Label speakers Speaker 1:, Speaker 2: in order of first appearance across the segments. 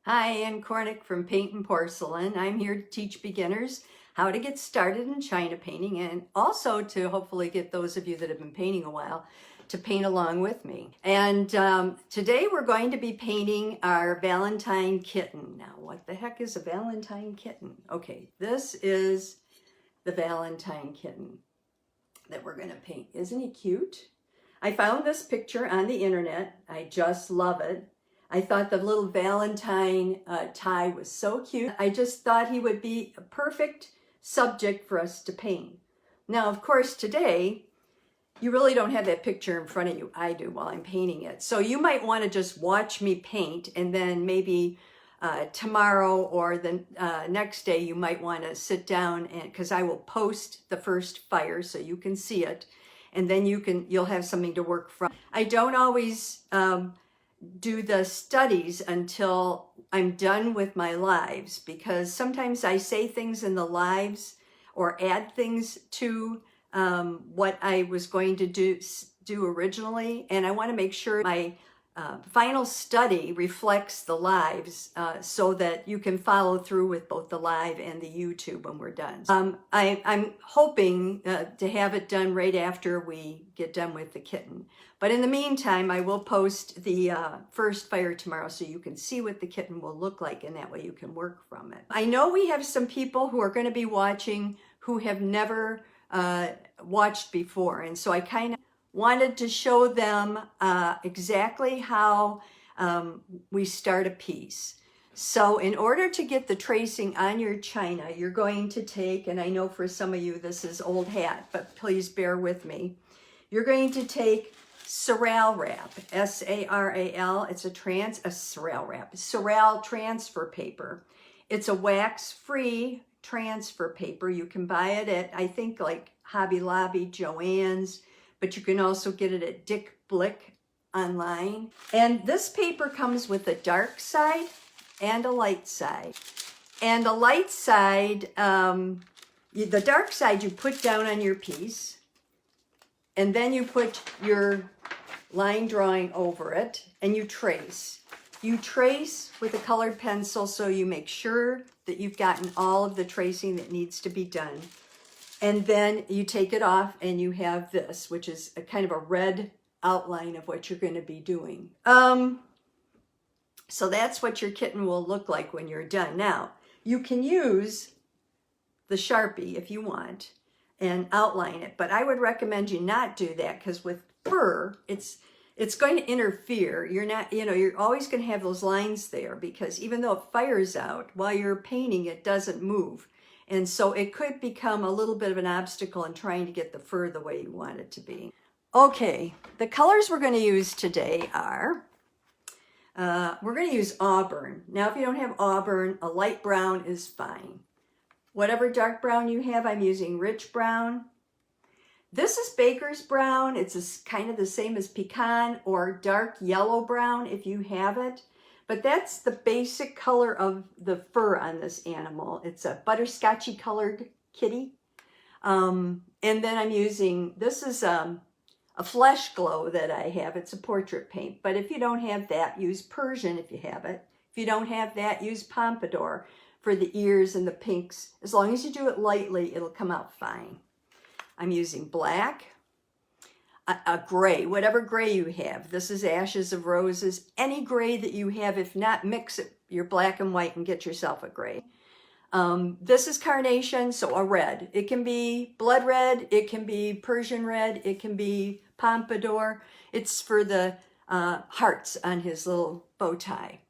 Speaker 1: Hi, Ann Cornick from Paint and Porcelain. I'm here to teach beginners how to get started in China painting and also to hopefully get those of you that have been painting a while to paint along with me. And today we're going to be painting our Valentine kitten. Now, what the heck is a Valentine kitten? Okay, this is the Valentine kitten that we're going to paint. Isn't he cute? I found this picture on the internet. I just love it. I thought the little Valentine tie was so cute. I just thought he would be a perfect subject for us to paint. Now, of course, today, you really don't have that picture in front of you. I do while I'm painting it. So you might want to just watch me paint, and then maybe tomorrow or the next day, you might want to sit down, and because I will post the first fire so you can see it, and then you'll have something to work from. I don't always do the studies until I'm done with my lives, because sometimes I say things in the lives or add things to what I was going to do originally, and I want to make sure my final study reflects the lives so that you can follow through with both the live and the YouTube when we're done. I'm hoping to have it done right after we get done with the kitten. But in the meantime, I will post the first fire tomorrow so you can see what the kitten will look like, and that way you can work from it. I know we have some people who are going to be watching who have never watched before, and so I kind of wanted to show them exactly how we start a piece. So in order to get the tracing on your china, you're going to take, and I know for some of you this is old hat, but please bear with me. You're going to take Saral wrap, S-A-R-A-L. It's a Saral wrap, Saral transfer paper. It's a wax-free transfer paper. You can buy it at, I think, like Hobby Lobby, Joann's, but you can also get it at Dick Blick online. And this paper comes with a dark side and a light side. And the light side, the dark side you put down on your piece, and then you put your line drawing over it, and you trace. You trace with a colored pencil so you make sure that you've gotten all of the tracing that needs to be done. And then you take it off and you have this, which is a kind of a red outline of what you're going to be doing. So that's what your kitten will look like when you're done. Now, you can use the Sharpie if you want and outline it, but I would recommend you not do that, because with fur, it's going to interfere. You're always going to have those lines there, because even though it fires out, while you're painting, it doesn't move. And so it could become a little bit of an obstacle in trying to get the fur the way you want it to be. Okay, the colors we're going to use today are, we're going to use auburn. Now, if you don't have auburn, a light brown is fine. Whatever dark brown you have, I'm using rich brown. This is baker's brown. It's kind of the same as pecan or dark yellow brown if you have it. But that's the basic color of the fur on this animal. It's a butterscotchy colored kitty. And then I'm using, this is a flesh glow that I have. It's a portrait paint. But if you don't have that, use Persian if you have it. If you don't have that, use Pompadour for the ears and the pinks. As long as you do it lightly, it'll come out fine. I'm using black. A gray, whatever gray you have. This is Ashes of Roses. Any gray that you have, if not, mix it, your black and white, and get yourself a gray. This is carnation, so a red. It can be blood red, it can be Persian red, it can be Pompadour. It's for the hearts on his little bow tie.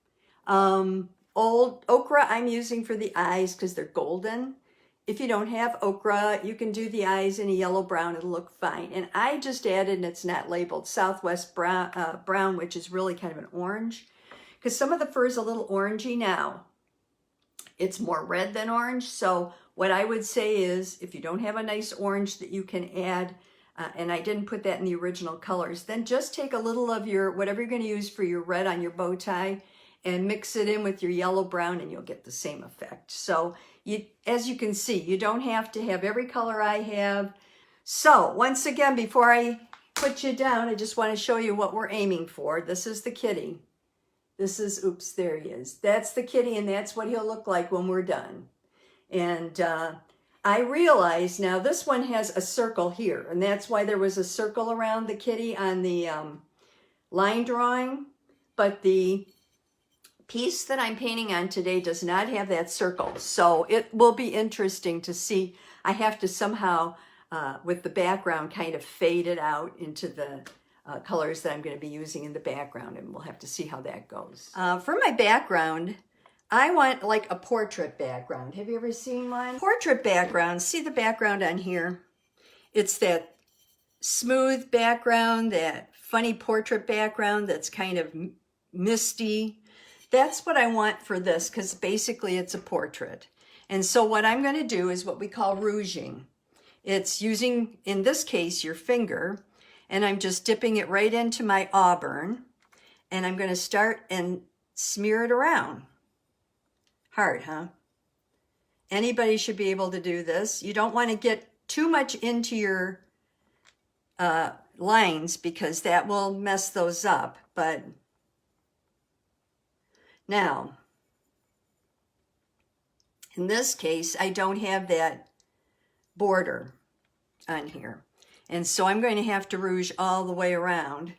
Speaker 1: Old ochre I'm using for the eyes because they're golden. If you don't have ochre, you can do the eyes in a yellow brown. It'll look fine. And I just added, and it's not labeled, Southwest brown, which is really kind of an orange, because some of the fur is a little orangey now. It's more red than orange. So what I would say is, if you don't have a nice orange that you can add, and I didn't put that in the original colors, then just take a little of your, whatever you're going to use for your red on your bow tie, and mix it in with your yellow brown, and you'll get the same effect. So as you can see, you don't have to have every color I have. So once again, before I put you down, I just want to show you what we're aiming for. This is the kitty. This is, oops, there he is. That's the kitty, and that's what he'll look like when we're done. And I realize now this one has a circle here, and that's why there was a circle around the kitty on the line drawing. But the piece that I'm painting on today does not have that circle. So it will be interesting to see. I have to somehow, with the background, kind of fade it out into the colors that I'm going to be using in the background, and we'll have to see how that goes. For my background, I want like a portrait background. Have you ever seen one? Portrait background, see the background on here? It's that smooth background, that funny portrait background that's kind of misty. That's what I want for this, because basically it's a portrait. And so what I'm going to do is what we call rouging. It's using, in this case, your finger, and I'm just dipping it right into my auburn, and I'm going to start and smear it around. Hard, huh? Anybody should be able to do this. You don't want to get too much into your lines, because that will mess those up. But now, in this case, I don't have that border on here. And so I'm going to have to rouge all the way around.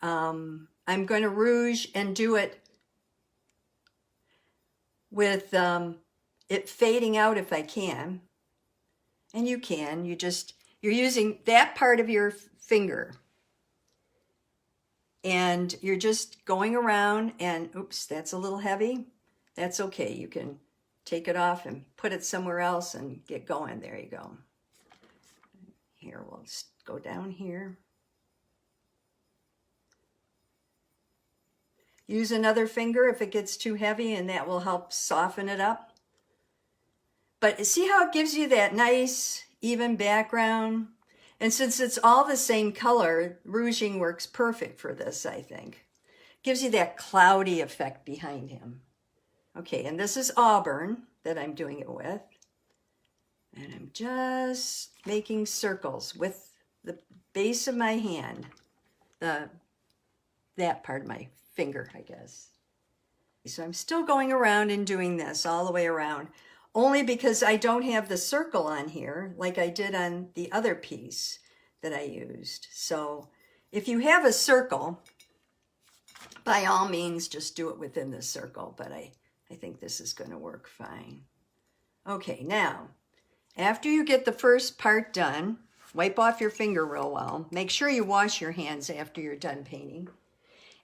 Speaker 1: I'm going to rouge and do it with it fading out if I can. And you can. You're using that part of your finger. And you're just going around and, oops, that's a little heavy. That's okay. You can take it off and put it somewhere else and get going. There you go. Here, we'll just go down here. Use another finger if it gets too heavy, and that will help soften it up. But see how it gives you that nice, even background? And since it's all the same color, rouging works perfect for this, I think. Gives you that cloudy effect behind him. Okay, and this is auburn that I'm doing it with. And I'm just making circles with the base of my hand. That part of my finger, I guess. So I'm still going around and doing this all the way around, only because I don't have the circle on here like I did on the other piece that I used. So if you have a circle, by all means, just do it within the circle, but I think this is going to work fine. Okay, now, after you get the first part done, wipe off your finger real well. Make sure you wash your hands after you're done painting.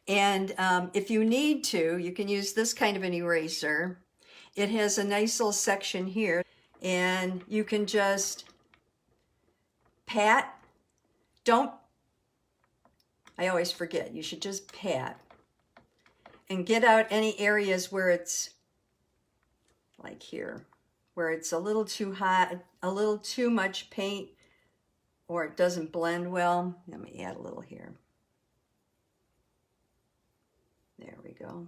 Speaker 1: And if you need to, you can use this kind of an eraser. It has a nice little section here, and you can just pat. I always forget, you should just pat and get out any areas where it's like here, where it's a little too hot, a little too much paint, or it doesn't blend well. Let me add a little here. There we go.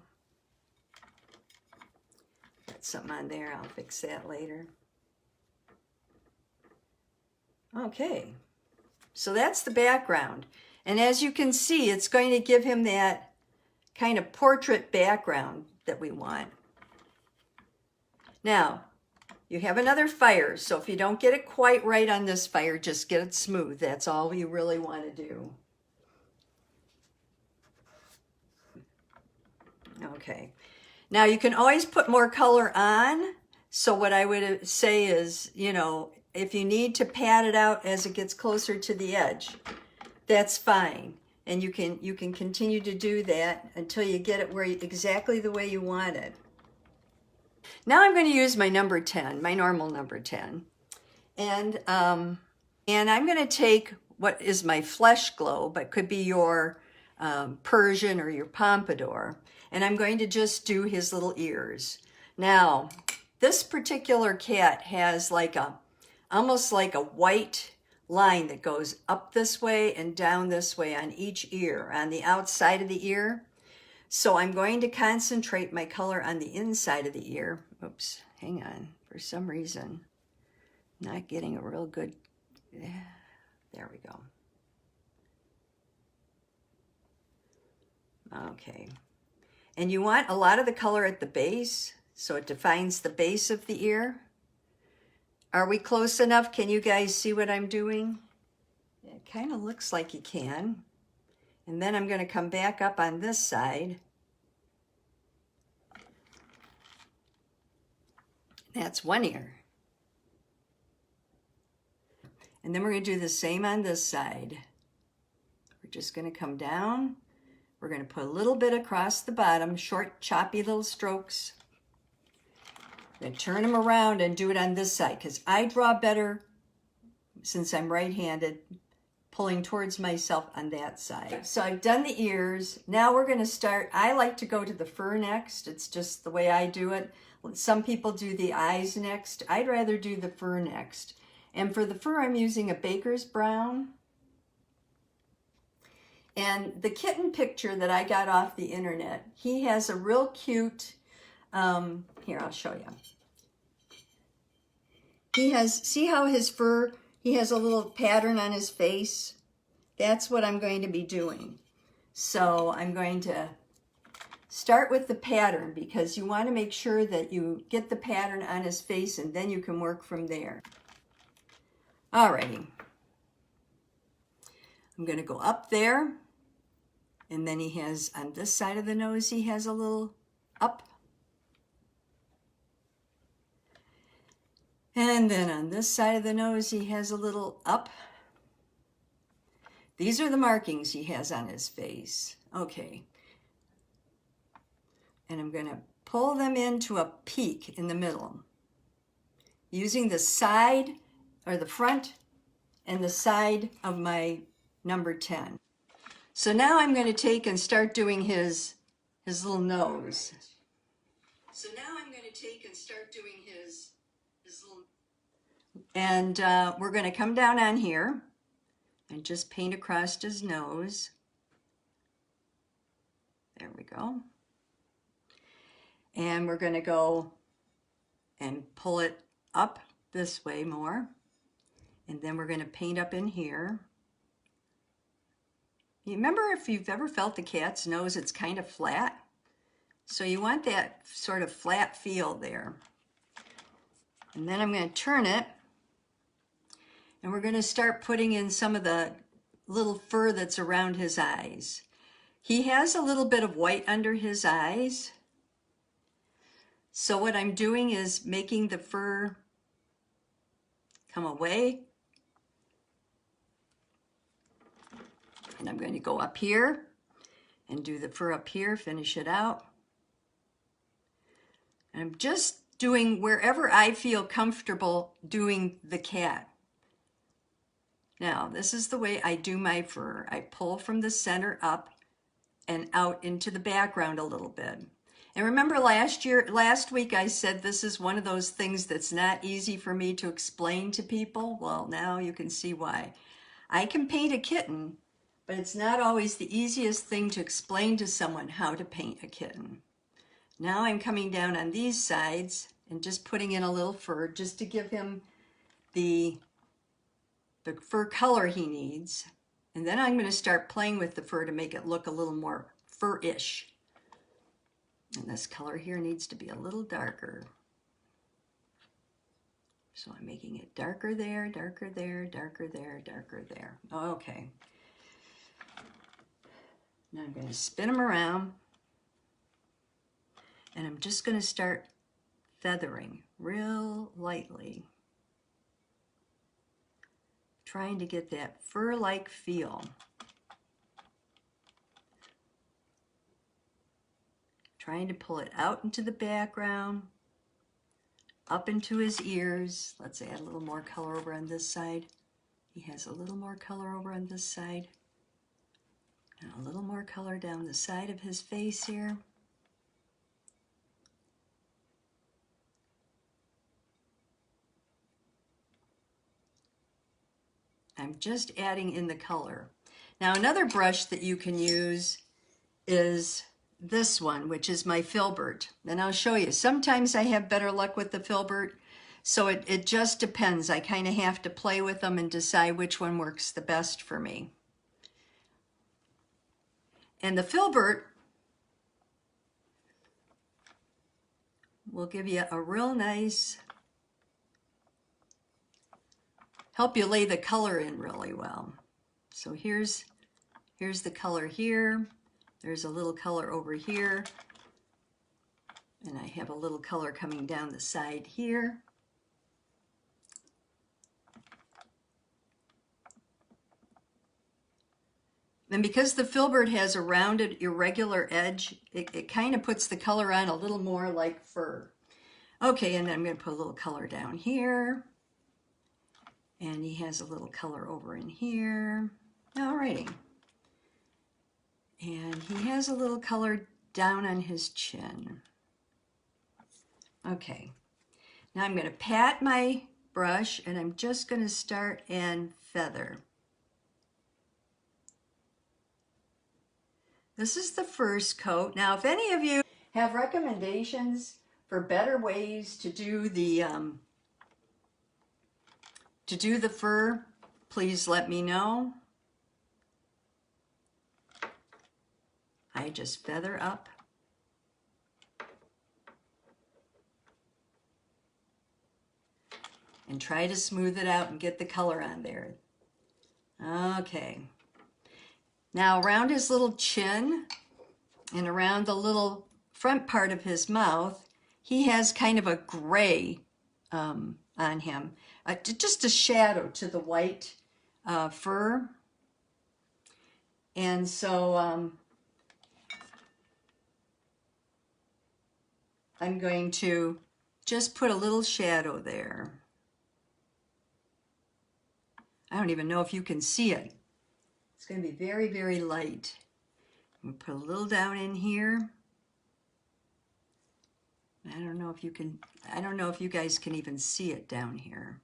Speaker 1: Got something on there, I'll fix that later. Okay, so that's the background. And as you can see, it's going to give him that kind of portrait background that we want. Now, you have another fire, so if you don't get it quite right on this fire, just get it smooth. That's all you really want to do. Okay, now you can always put more color on. So what I would say is, you know, if you need to pat it out as it gets closer to the edge, that's fine. And you can continue to do that until you get it where exactly the way you want it. Now I'm going to use my number 10, my normal number 10. And I'm going to take what is my flesh globe, but could be your Persian or your pompadour. And I'm going to just do his little ears. Now, this particular cat has like almost like a white line that goes up this way and down this way on each ear, on the outside of the ear. So I'm going to concentrate my color on the inside of the ear. Oops, hang on. For some reason, not getting a real good, there we go. Okay. And you want a lot of the color at the base, so it defines the base of the ear. Are we close enough? Can you guys see what I'm doing? It kind of looks like you can. And then I'm going to come back up on this side. That's one ear. And then we're going to do the same on this side. We're just going to come down. We're going to put a little bit across the bottom, short, choppy little strokes. Then turn them around and do it on this side, because I draw better, since I'm right-handed, pulling towards myself on that side. So I've done the ears. Now we're going to start. I like to go to the fur next. It's just the way I do it. Some people do the eyes next. I'd rather do the fur next. And for the fur, I'm using a baker's brown. And the kitten picture that I got off the internet, he has a real cute, here, I'll show you. He has, see how his fur, he has a little pattern on his face? That's what I'm going to be doing. So I'm going to start with the pattern, because you want to make sure that you get the pattern on his face, and then you can work from there. Alrighty. I'm going to go up there, and then he has, on this side of the nose, he has a little up. And then on this side of the nose, he has a little up. These are the markings he has on his face. Okay. And I'm going to pull them into a peak in the middle, using the side, or the front, and the side of my number 10. So now I'm going to take and start doing his little nose. So now I'm going to take and start doing his little... And we're going to come down on here and just paint across his nose. There we go. And we're going to go and pull it up this way more. And then we're going to paint up in here. You remember, if you've ever felt the cat's nose, it's kind of flat. So you want that sort of flat feel there. And then I'm going to turn it. And we're going to start putting in some of the little fur that's around his eyes. He has a little bit of white under his eyes. So what I'm doing is making the fur come away. And I'm going to go up here and do the fur up here, finish it out. And I'm just doing wherever I feel comfortable doing the cat. Now, this is the way I do my fur. I pull from the center up and out into the background a little bit. And remember last week I said this is one of those things that's not easy for me to explain to people. Well, now you can see why. I can paint a kitten, but it's not always the easiest thing to explain to someone how to paint a kitten. Now I'm coming down on these sides and just putting in a little fur just to give him the fur color he needs. And then I'm going to start playing with the fur to make it look a little more fur-ish. And this color here needs to be a little darker. So I'm making it darker there, darker there, darker there, darker there. Okay. Now I'm going to spin them around. And I'm just going to start feathering real lightly. Trying to get that fur-like feel. Trying to pull it out into the background, up into his ears. Let's add a little more color over on this side. He has a little more color over on this side. And a little more color down the side of his face here. I'm just adding in the color. Now another brush that you can use is this one, which is my filbert. And I'll show you. Sometimes I have better luck with the filbert, so it just depends. I kind of have to play with them and decide which one works the best for me. And the filbert will give you a real nice, help you lay the color in really well. So here's the color here. There's a little color over here. And I have a little color coming down the side here. And because the filbert has a rounded, irregular edge, it kind of puts the color on a little more like fur. Okay, and then I'm going to put a little color down here. And he has a little color over in here. Alrighty. And he has a little color down on his chin. Okay. Now I'm going to pat my brush and I'm just going to start and feather. This is the first coat. Now, if any of you have recommendations for better ways to do the fur, please let me know. I just feather up. And try to smooth it out and get the color on there. Okay. Now around his little chin and around the little front part of his mouth, he has kind of a gray on him. Just a shadow to the white fur. And so I'm going to just put a little shadow there. I don't even know if you can see it. It's going to be very, very light. I'm going to put a little down in here. I don't know if you guys can even see it down here.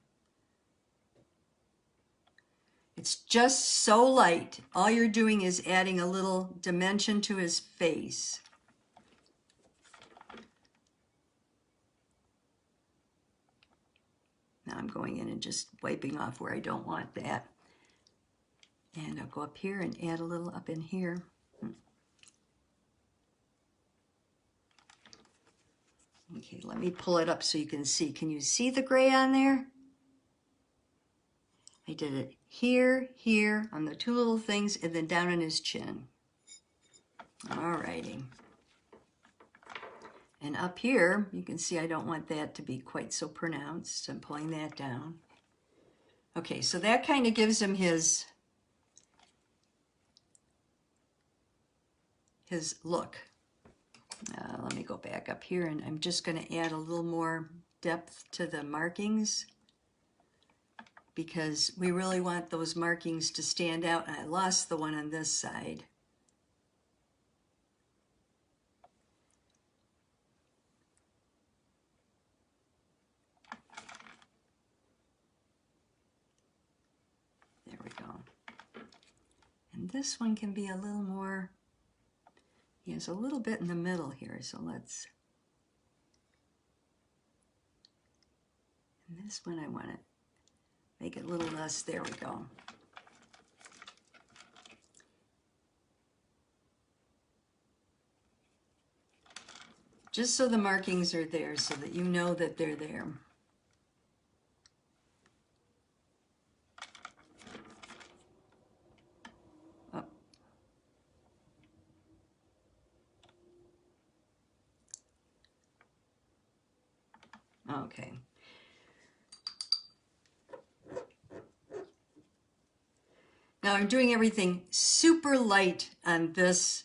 Speaker 1: It's just so light. All you're doing is adding a little dimension to his face. Now I'm going in and just wiping off where I don't want that. And I'll go up here and add a little up in here. Okay, let me pull it up so you can see. Can you see the gray on there? I did it here, here, on the two little things, and then down on his chin. Alrighty. And up here, you can see I don't want that to be quite so pronounced. I'm pulling that down. Okay, so that kind of gives him his look. Let me go back up here, and I'm just going to add a little more depth to the markings because we really want those markings to stand out. And I lost the one on this side. There we go. And this one can be a little more, he has a little bit in the middle here, so let's, and this one I want to make it a little less, there we go. Just so the markings are there so that you know that they're there. Okay. Now I'm doing everything super light on this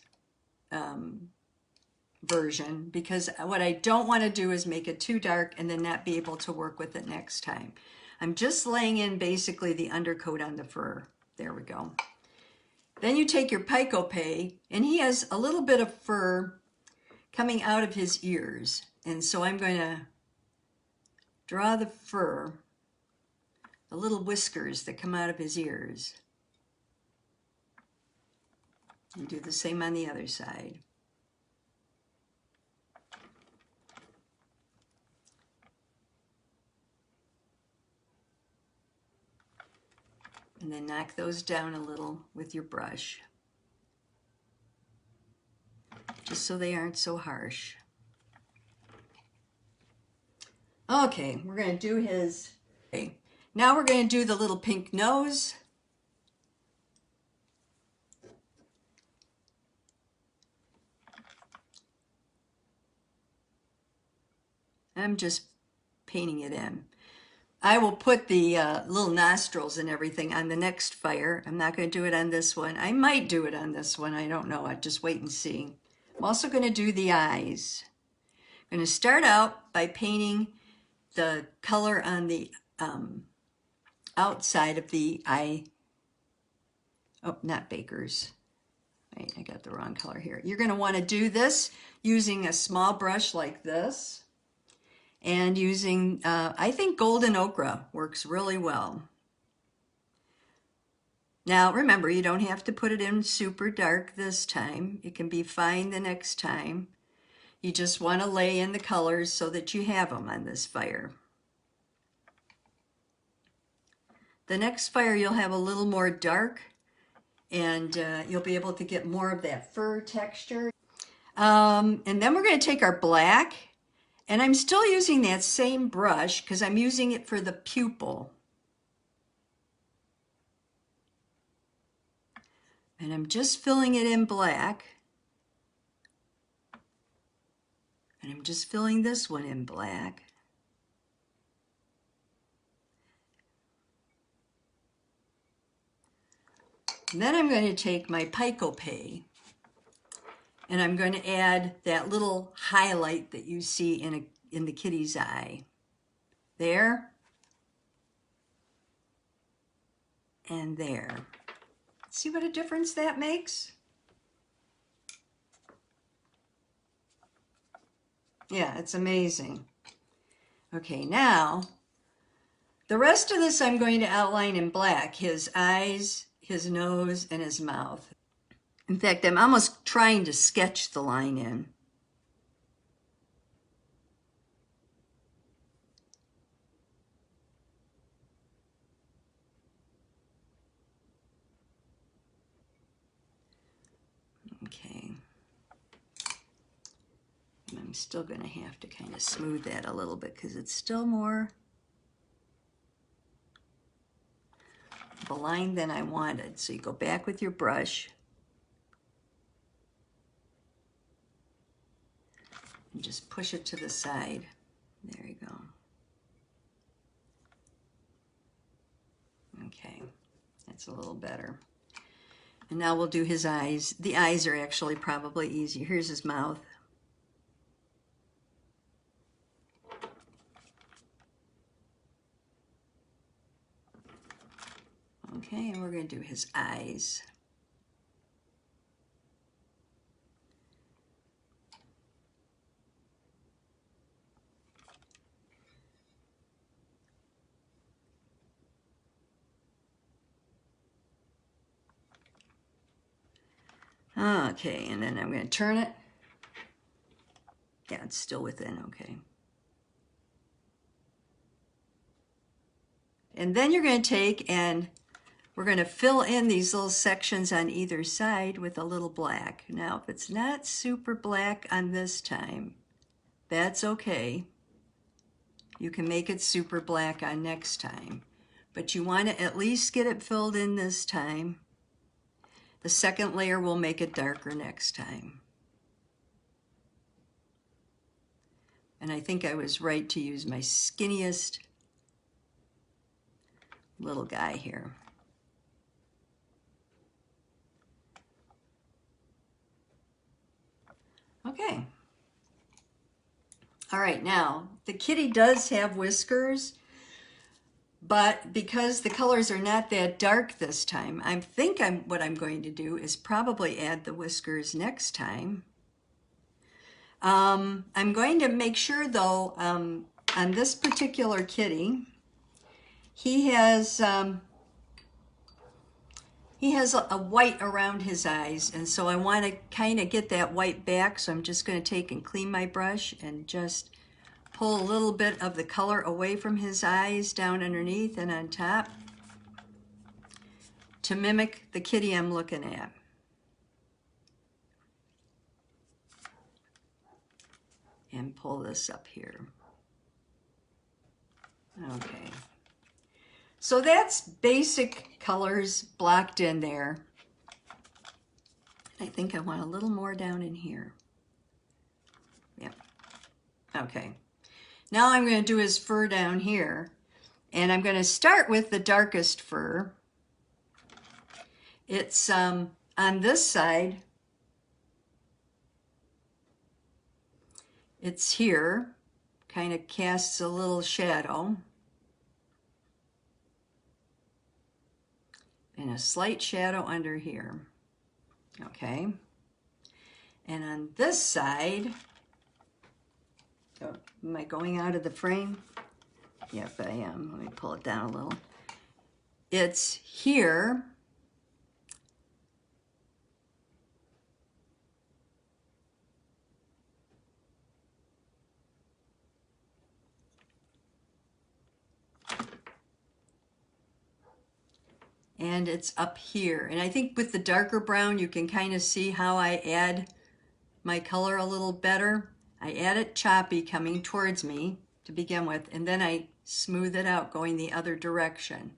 Speaker 1: version because what I don't want to do is make it too dark and then not be able to work with it next time. I'm just laying in basically the undercoat on the fur. There we go. Then you take your Pico-Pay, and he has a little bit of fur coming out of his ears. And so I'm going to draw the fur, the little whiskers that come out of his ears. And do the same on the other side. And then knock those down a little with your brush, just so they aren't so harsh. Okay, we're going to do his... Okay. Now we're going to do the little pink nose. I'm just painting it in. I will put the little nostrils and everything on the next fire. I'm not going to do it on this one. I might do it on this one. I don't know. I'll just wait and see. I'm also going to do the eyes. I'm going to start out by painting the color on the outside of the eye. Oh, not Baker's. Wait, I got the wrong color here. You're going to want to do this using a small brush like this. And using, I think golden ochre works really well. Now remember, you don't have to put it in super dark this time. It can be fine the next time. You just want to lay in the colors so that you have them on this fire. The next fire you'll have a little more dark, and you'll be able to get more of that fur texture. And then we're going to take our black. And I'm still using that same brush because I'm using it for the pupil. And I'm just filling it in black. And I'm just filling this one in black. And then I'm going to take my Picopae and I'm going to add that little highlight that you see in the kitty's eye. There. And there. See what a difference that makes? Yeah, it's amazing. Okay, now the rest of this I'm going to outline in black. His eyes, his nose, and his mouth. In fact, I'm almost trying to sketch the line in. Okay. And I'm still going to have to kind of smooth that a little bit because it's still more of a line than I wanted. So you go back with your brush and just push it to the side. There you go. Okay, that's a little better. And now we'll do his eyes. The eyes are actually probably easier. Here's his mouth. Okay, and we're going to do his eyes. Okay, and then I'm going to turn it. Yeah, it's still within, okay. And then you're going to take and we're going to fill in these little sections on either side with a little black. Now, if it's not super black on this time, that's okay. You can make it super black on next time. But you want to at least get it filled in this time. The second layer will make it darker next time. And I think I was right to use my skinniest little guy here. Okay. All right, now the kitty does have whiskers, but because the colors are not that dark this time, what I'm going to do is probably add the whiskers next time. I'm going to make sure though, on this particular kitty, he has a white around his eyes, and so I want to kind of get that white back, so I'm just going to take and clean my brush and just pull a little bit of the color away from his eyes down underneath and on top to mimic the kitty I'm looking at. And pull this up here. Okay. So that's basic colors blocked in there. I think I want a little more down in here. Yep. Okay. Now I'm going to do his fur down here. And I'm going to start with the darkest fur. It's on this side. It's here. Kind of casts a little shadow. And a slight shadow under here. Okay. And on this side, oh, am I going out of the frame? Yep, I am. Let me pull it down a little. It's here. And it's up here. And I think with the darker brown, you can kind of see how I add my color a little better. I add it choppy coming towards me to begin with, and then I smooth it out going the other direction.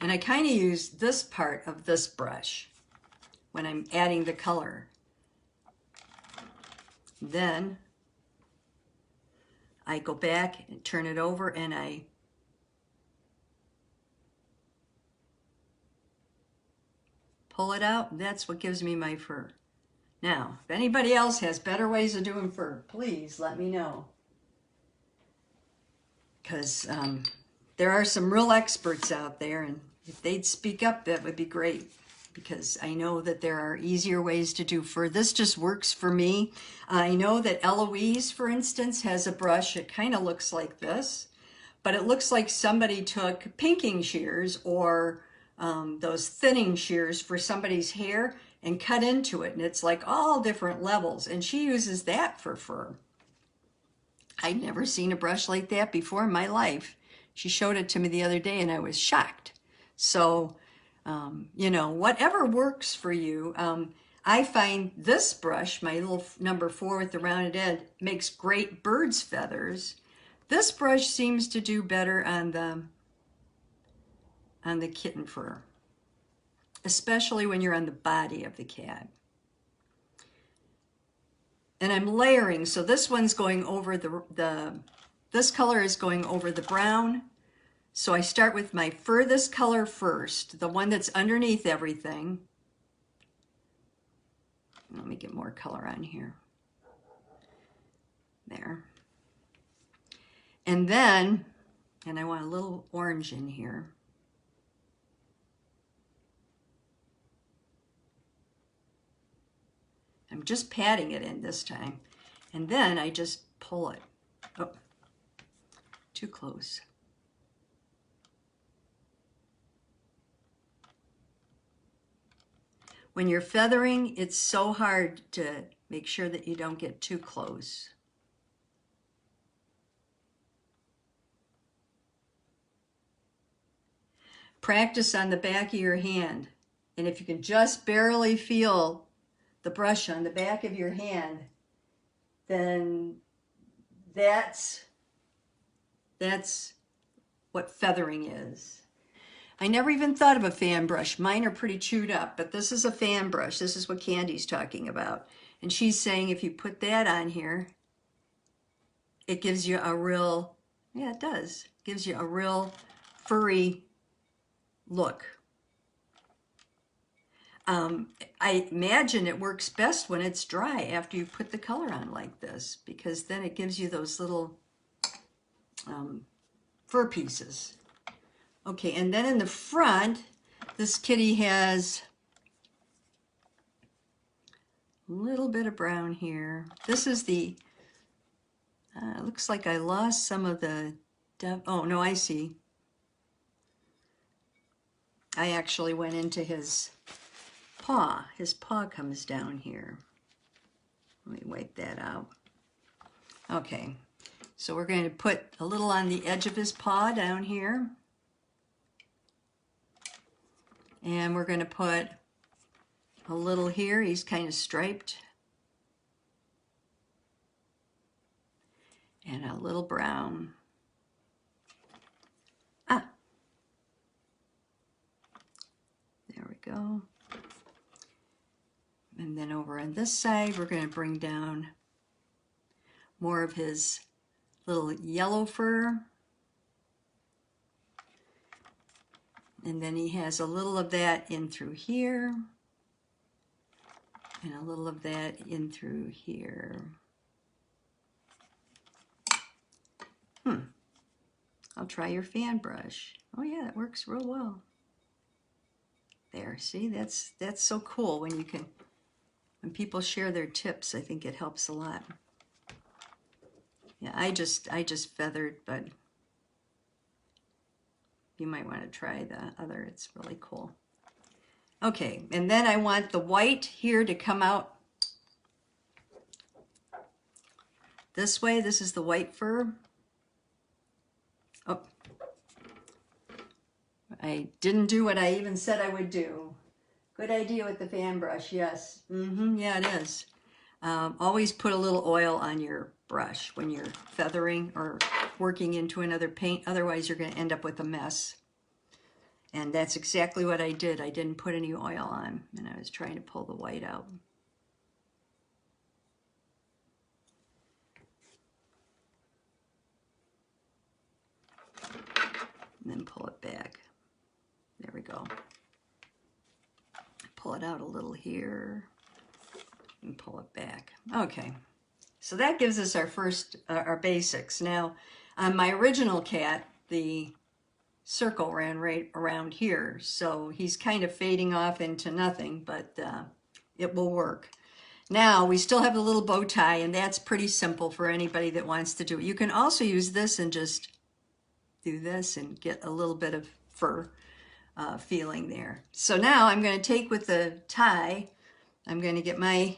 Speaker 1: And I kind of use this part of this brush when I'm adding the color. Then I go back and turn it over and I pull it out, and that's what gives me my fur. Now, if anybody else has better ways of doing fur, please let me know. Because there are some real experts out there, and if they'd speak up, that would be great. Because I know that there are easier ways to do fur. This just works for me. I know that Eloise, for instance, has a brush. It kind of looks like this, but it looks like somebody took pinking shears or those thinning shears for somebody's hair and cut into it, and it's like all different levels, and she uses that for fur. I'd never seen a brush like that before in my life. She showed it to me the other day and I was shocked. So, you know, whatever works for you. I find this brush, my little number 4 with the rounded edge, makes great bird's feathers. This brush seems to do better on the kitten fur, especially when you're on the body of the cat. And I'm layering, so this one's going over this color is going over the brown. So I start with my furthest color first, the one that's underneath everything. Let me get more color on here. There. And then, and I want a little orange in here. I'm just patting it in this time. And then I just pull it. Oh, too close. When you're feathering, it's so hard to make sure that you don't get too close. Practice on the back of your hand. And if you can just barely feel the brush on the back of your hand, then that's what feathering is. I never even thought of a fan brush. Mine are pretty chewed up, but this is a fan brush. This is what Candy's talking about. And she's saying if you put that on here, it gives you a real, yeah, it does. It gives you a real furry look. I imagine it works best when it's dry after you put the color on like this, because then it gives you those little fur pieces. Okay, and then in the front, this kitty has a little bit of brown here. This is the, looks like I lost some of the, oh no, I see. I actually went into his paw. His paw comes down here. Let me wipe that out. Okay, so we're going to put a little on the edge of his paw down here. And we're going to put a little here. He's kind of striped. and a little brown. Ah, there we go. And then over on this side, we're going to bring down more of his little yellow fur. And then he has a little of that in through here, and a little of that in through here. I'll try your fan brush. Oh yeah, that works real well. There, see, that's so cool when people share their tips. I think it helps a lot. Yeah, I just feathered, but you might want to try the other. It's really cool. Okay, and then I want the white here to come out this way. This is the white fur. Oh, I didn't do what I even said I would do. Good idea with the fan brush, yes. Yeah, it is. Always put a little oil on your brush when you're feathering or working into another paint. Otherwise, you're going to end up with a mess. And that's exactly what I did. I didn't put any oil on, and I was trying to pull the white out. And then pull it back. There we go. Pull it out a little here and pull it back. Okay, so that gives us our basics. Now, on my original cat, the circle ran right around here, so he's kind of fading off into nothing, but it will work. Now, we still have the little bow tie, and that's pretty simple for anybody that wants to do it. You can also use this and just do this and get a little bit of fur feeling there. So now I'm going to take with the tie, I'm going to get my,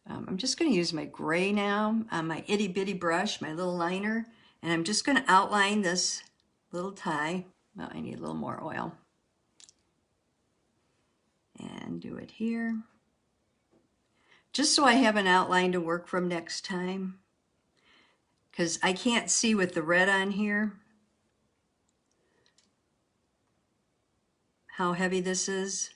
Speaker 1: I'm just going to use my gray now on my itty bitty brush, my little liner, and I'm just going to outline this little tie. Well, I need a little more oil. And do it here. Just so I have an outline to work from next time. Because I can't see with the red on here how heavy this is.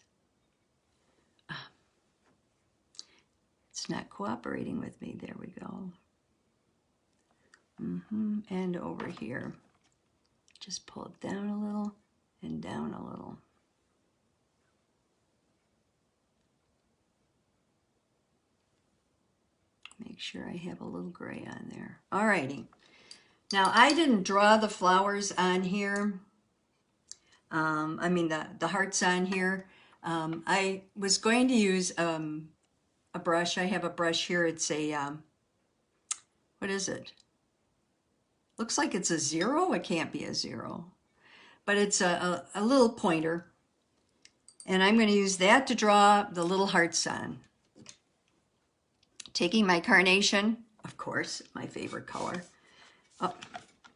Speaker 1: It's not cooperating with me. There we go. And over here. Just pull it down a little and down a little. Make sure I have a little gray on there. Alrighty. Now I didn't draw the flowers on here. I mean the hearts on here. I was going to use a brush. I have a brush here. It's a, what is it? Looks like it's a 0. It can't be a 0. But it's a little pointer. And I'm going to use that to draw the little hearts on. Taking my carnation, of course, my favorite color. Oh,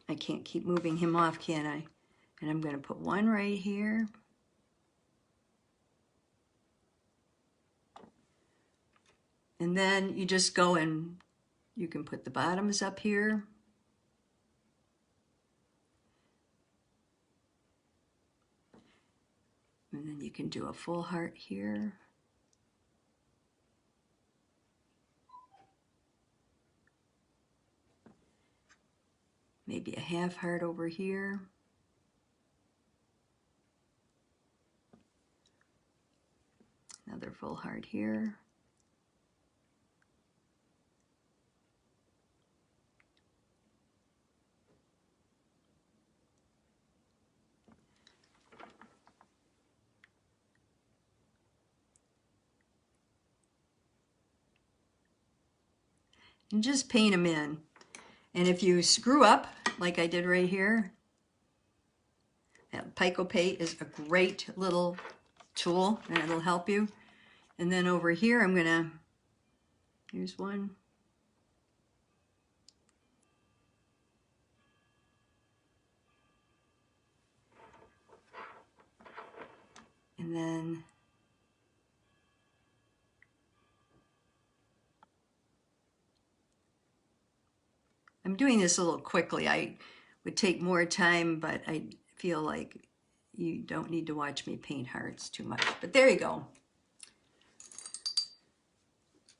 Speaker 1: I can't keep moving him off, can I? And I'm going to put one right here. And then you just go and you can put the bottoms up here. And then you can do a full heart here. Maybe a half heart over here. Another full heart here. And just paint them in. And if you screw up, like I did right here, that Pico Paint is a great little tool, and it'll help you. And then over here, I'm gonna, here's one. And then I'm doing this a little quickly. I would take more time, but I feel like you don't need to watch me paint hearts too much. But there you go.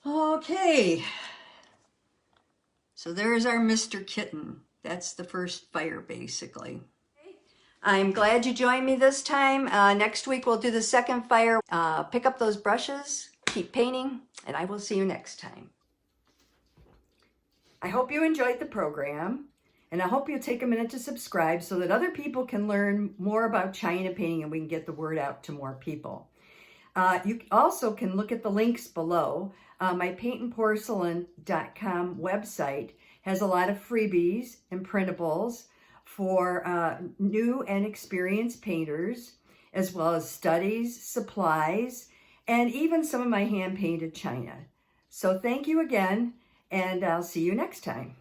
Speaker 1: Okay. So there's our Mr. Kitten. That's the first fire, basically. I'm glad you joined me this time. Next week we'll do the second fire. Pick up those brushes, keep painting, and I will see you next time. I hope you enjoyed the program, and I hope you'll take a minute to subscribe so that other people can learn more about China painting and we can get the word out to more people. You also can look at the links below. My paintandporcelain.com website has a lot of freebies and printables for new and experienced painters, as well as studies, supplies, and even some of my hand-painted china. So thank you again, and I'll see you next time.